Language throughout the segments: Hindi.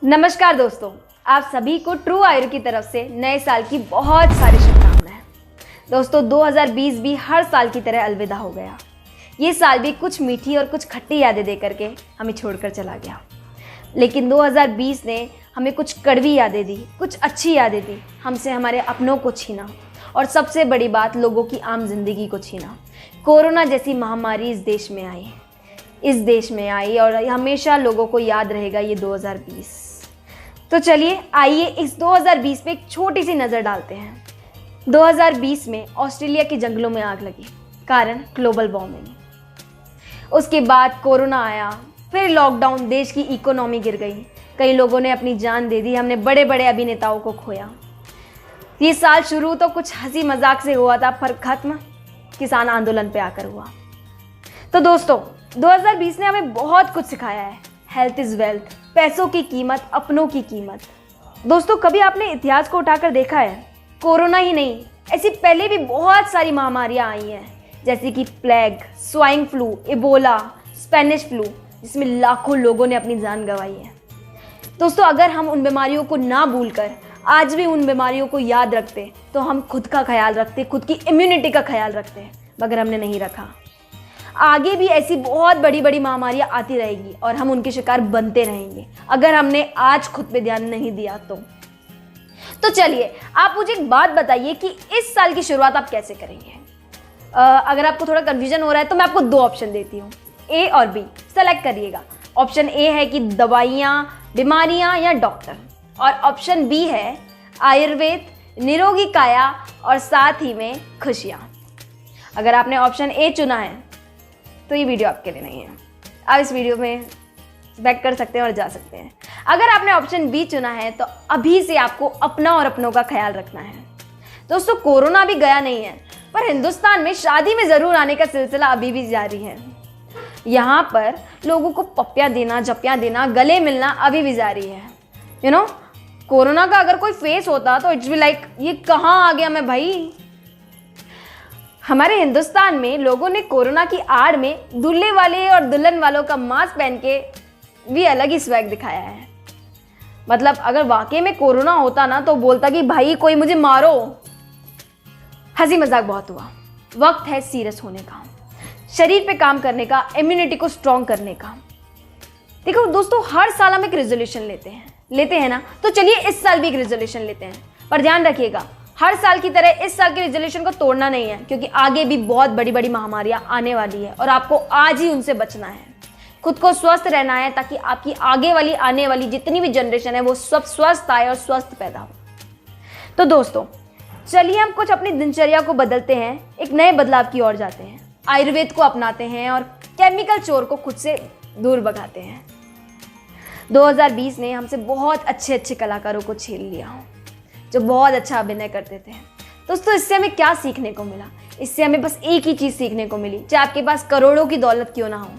नमस्कार दोस्तों, आप सभी को ट्रू आयुर की तरफ से नए साल की बहुत सारी शुभकामनाएं। दोस्तों 2020 भी हर साल की तरह अलविदा हो गया। ये साल भी कुछ मीठी और कुछ खट्टी यादें दे करके हमें छोड़कर चला गया। लेकिन 2020 ने हमें कुछ कड़वी यादें दी, कुछ अच्छी यादें दी, हमसे हमारे अपनों को छीना और सबसे बड़ी बात लोगों की आम जिंदगी को छीना। कोरोना जैसी महामारी इस देश में आई और हमेशा लोगों को याद रहेगा ये 2020। तो चलिए आइए इस 2020 पे एक छोटी सी नज़र डालते हैं। 2020 में ऑस्ट्रेलिया के जंगलों में आग लगी, कारण ग्लोबल वार्मिंग। उसके बाद कोरोना आया, फिर लॉकडाउन, देश की इकोनॉमी गिर गई, कई लोगों ने अपनी जान दे दी, हमने बड़े बड़े अभिनेताओं को खोया। ये साल शुरू तो कुछ हंसी मजाक से हुआ था, पर खत्म किसान आंदोलन पे आकर हुआ। तो दोस्तों 2020 ने हमें बहुत कुछ सिखाया है। हेल्थ इज़ वेल्थ, पैसों की कीमत, अपनों की कीमत। दोस्तों कभी आपने इतिहास को उठाकर देखा है? कोरोना ही नहीं, ऐसी पहले भी बहुत सारी महामारियां आई हैं, जैसे कि plague, swine flu, Ebola, Spanish flu, जिसमें लाखों लोगों ने अपनी जान गंवाई है। दोस्तों अगर हम उन बीमारियों को ना भूलकर आज भी उन बीमारियों को याद रखते तो हम खुद का ख्याल रखते, खुद की इम्यूनिटी का ख्याल रखते, मगर हमने नहीं रखा। आगे भी ऐसी बहुत बड़ी बड़ी महामारियां आती रहेगी और हम उनके शिकार बनते रहेंगे अगर हमने आज खुद पे ध्यान नहीं दिया तो चलिए आप मुझे एक बात बताइए कि इस साल की शुरुआत आप कैसे करेंगे। अगर आपको थोड़ा कन्फ्यूजन हो रहा है तो मैं आपको दो ऑप्शन देती हूँ, ए और बी, सेलेक्ट करिएगा। ऑप्शन ए है कि दवाइयाँ, बीमारियाँ या डॉक्टर, और ऑप्शन बी है आयुर्वेद, निरोगी काया और साथ ही में खुशियाँ। अगर आपने ऑप्शन ए चुना है तो ये वीडियो आपके लिए नहीं है, आप इस वीडियो में बैक कर सकते हैं और जा सकते हैं। अगर आपने ऑप्शन बी चुना है तो अभी से आपको अपना और अपनों का ख्याल रखना है। दोस्तों कोरोना भी गया नहीं है, पर हिंदुस्तान में शादी में ज़रूर आने का सिलसिला अभी भी जारी है। यहाँ पर लोगों को पप्पियाँ देना, जप्पियाँ देना, गले मिलना अभी भी जारी है। कोरोना का अगर कोई फेस होता तो इट्स बी लाइक ये कहाँ आ गया मैं भाई। हमारे हिंदुस्तान में लोगों ने कोरोना की आड़ में दूल्हे वाले और दुल्हन वालों का मास्क पहन के भी अलग ही स्वैग दिखाया है। मतलब अगर वाकई में कोरोना होता ना तो बोलता कि भाई कोई मुझे मारो। हंसी मजाक बहुत हुआ, वक्त है सीरियस होने का, शरीर पे काम करने का, इम्यूनिटी को स्ट्रॉन्ग करने का। देखो दोस्तों हर साल हम एक रेजोल्यूशन लेते हैं ना, तो चलिए इस साल भी एक रेजोल्यूशन लेते हैं, पर ध्यान रखिएगा हर साल की तरह इस साल के रेजोल्यूशन को तोड़ना नहीं है, क्योंकि आगे भी बहुत बड़ी बड़ी महामारियां आने वाली है और आपको आज ही उनसे बचना है। खुद को स्वस्थ रहना है ताकि आपकी आने वाली जितनी भी जनरेशन है वो सब स्वस्थ आए और स्वस्थ पैदा हो। तो दोस्तों चलिए हम कुछ अपनी दिनचर्या को बदलते हैं, एक नए बदलाव की ओर जाते हैं, आयुर्वेद को अपनाते हैं और केमिकल चोर को खुद से दूर भगाते हैं। 2020 ने हमसे बहुत अच्छे कलाकारों को छीन लिया, जो बहुत अच्छा अभिनय करते थे। दोस्तों इससे हमें क्या सीखने को मिला? इससे हमें बस एक ही चीज़ सीखने को मिली, चाहे आपके पास करोड़ों की दौलत क्यों ना हो,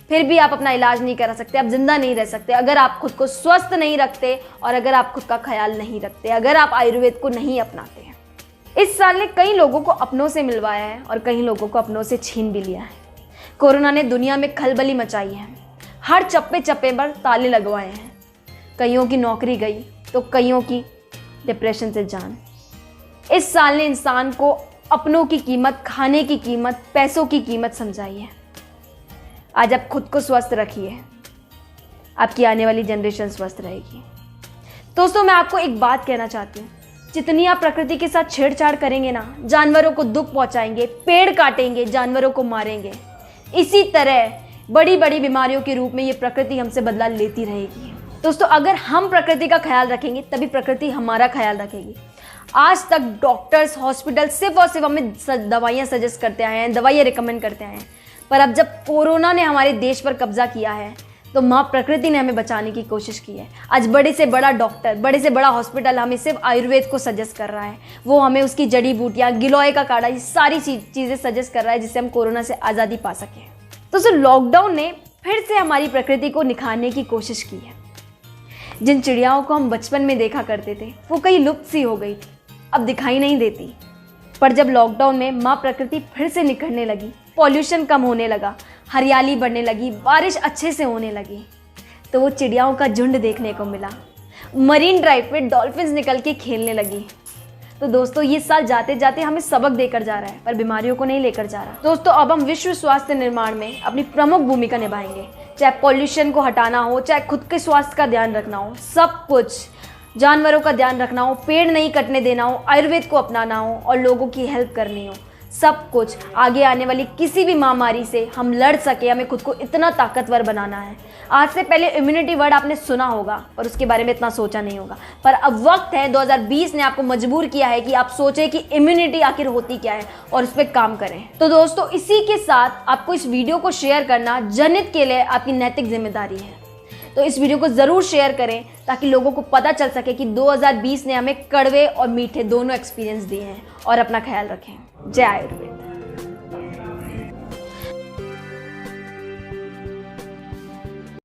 फिर भी आप अपना इलाज नहीं करा सकते, आप जिंदा नहीं रह सकते अगर आप खुद को स्वस्थ नहीं रखते और अगर आप खुद का ख्याल नहीं रखते, अगर आप आयुर्वेद को नहीं अपनाते हैं। इस साल ने कई लोगों को अपनों से मिलवाया है और कई लोगों को अपनों से छीन भी लिया है। कोरोना ने दुनिया में खलबली मचाई है, हर चप्पे चप्पे पर ताले लगवाए हैं। कईयों की नौकरी गई तो कईयों की डिप्रेशन से जान। इस साल ने इंसान को अपनों की कीमत, खाने की कीमत, पैसों की कीमत समझाई है। आज आप खुद को स्वस्थ रखिए, आपकी आने वाली जनरेशन स्वस्थ रहेगी। दोस्तों मैं आपको एक बात कहना चाहती हूँ, जितनी आप प्रकृति के साथ छेड़छाड़ करेंगे ना, जानवरों को दुख पहुंचाएंगे, पेड़ काटेंगे, जानवरों को मारेंगे, इसी तरह बड़ी बड़ी बीमारियों के रूप में ये प्रकृति हमसे बदला लेती रहेगी। दोस्तों अगर हम प्रकृति का ख्याल रखेंगे तभी प्रकृति हमारा ख्याल रखेगी। आज तक डॉक्टर्स, हॉस्पिटल सिर्फ और सिर्फ हमें दवाइयाँ सजेस्ट करते आए हैं, दवाइयाँ रिकमेंड करते आए हैं, पर अब जब कोरोना ने हमारे देश पर कब्जा किया है तो माँ प्रकृति ने हमें बचाने की कोशिश की है। आज बड़े से बड़ा डॉक्टर, बड़े से बड़ा हॉस्पिटल हमें सिर्फ आयुर्वेद को सजेस्ट कर रहा है, वो हमें उसकी जड़ी बूटियाँ, गिलोय का काढ़ा, ये सारी चीज़ें सजेस्ट कर रहा है जिससे हम कोरोना से आज़ादी पा सकें। दोस्तों लॉकडाउन ने फिर से हमारी प्रकृति को निखारने की कोशिश की है। जिन चिड़ियाओं को हम बचपन में देखा करते थे वो कहीं लुप्त सी हो गई थी, अब दिखाई नहीं देती। पर जब लॉकडाउन में माँ प्रकृति फिर से निखरने लगी, पॉल्यूशन कम होने लगा, हरियाली बढ़ने लगी, बारिश अच्छे से होने लगी, तो वो चिड़ियाओं का झुंड देखने को मिला। मरीन ड्राइव पे डॉल्फिन्स निकल के खेलने लगी। तो दोस्तों ये साल जाते जाते हमें सबक देकर जा रहा है, पर बीमारियों को नहीं लेकर जा रहा। दोस्तों अब हम विश्व स्वास्थ्य निर्माण में अपनी प्रमुख भूमिका निभाएंगे, चाहे पॉल्यूशन को हटाना हो, चाहे खुद के स्वास्थ्य का ध्यान रखना हो, सब कुछ, जानवरों का ध्यान रखना हो, पेड़ नहीं कटने देना हो, आयुर्वेद को अपनाना हो और लोगों की हेल्प करनी हो, सब कुछ आगे आने वाली किसी भी महामारी से हम लड़ सके, हमें खुद को इतना ताकतवर बनाना है। आज से पहले इम्यूनिटी वर्ड आपने सुना होगा और उसके बारे में इतना सोचा नहीं होगा, पर अब वक्त है, 2020 ने आपको मजबूर किया है कि आप सोचें कि इम्यूनिटी आखिर होती क्या है और उस पर काम करें। तो दोस्तों इसी के साथ आपको इस वीडियो को शेयर करना जनहित के लिए आपकी नैतिक जिम्मेदारी है। तो इस वीडियो को ज़रूर शेयर करें ताकि लोगों को पता चल सके कि 2020 ने हमें कड़वे और मीठे दोनों एक्सपीरियंस दिए हैं। और अपना ख्याल रखें। जय आयुर्वेद।